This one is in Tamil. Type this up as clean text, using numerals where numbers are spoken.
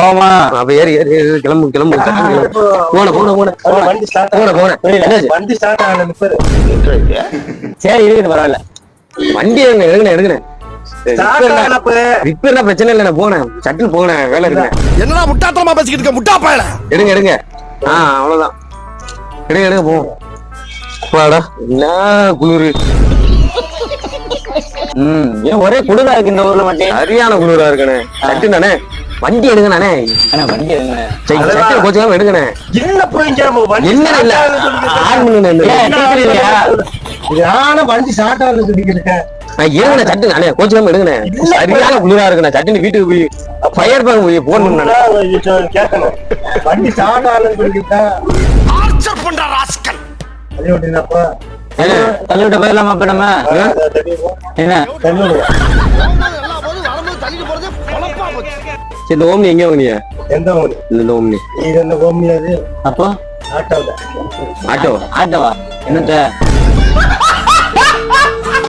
ஆமா அப்ப ஏறி ஏறி கிளம்பு வண்டி ஸ்டார்ட் ஆகல சரி இருக்குது பரவாயில்ல. வண்டி எடுங்க ரிப்பேர்னா பிரச்சனை இல்லை. நான் போனேன் சட்டில் போனேன் வேலை இருக்கேன். என்னடா முட்டாத்தனமா பேசிக்கிட்டு இருக்க முட்டா பயல. எடுங்க அவ்வளவுதான். எடுங்க போவோம். என்ன குளிரு. ஏன் ஒரே குளிரா இருக்கு இந்த ஊர்ல மட்டும்? சரியான குளிரா இருக்கனே. சட்டு தானே வண்டி எடுங்க நானே. வண்டி எடுங்க. சட்டி கோச்சுக்காம எடுங்கண்ணே. என்ன போயிங்க இல்ல ஆன் வண்டி ஸ்டார்ட் ஆகுது சொல்லிக்கிருக்கேன். ஏங்கண்ணே சட்டு நானே கோச்சுக்காம எடுங்கண்ணே. சரியான குளிரா இருக்குண்ணே. சட்டுன்னு வீட்டுக்கு போய் ஃபயர் பேங்க் போய் போன் கேட்கணும். வண்டி ஸ்டார்ட் ஆகலன்னு சொல்லிக்கிட்டேன். ஆர்ச்சர் பண்ற ராஸ்கல். அது எப்படின்னாப்பா தள்ளிவிட்ட போயிடலாமா இப்ப நம்ம? என்ன சரி இந்த ஓம்னி எங்க வாங்கினியா? எந்த ஓம்னி? இந்த ஓம்னி. இது என்ன ஓம்னி? அது அப்போ ஆட்டோல. ஆட்டோவா? என்னத்த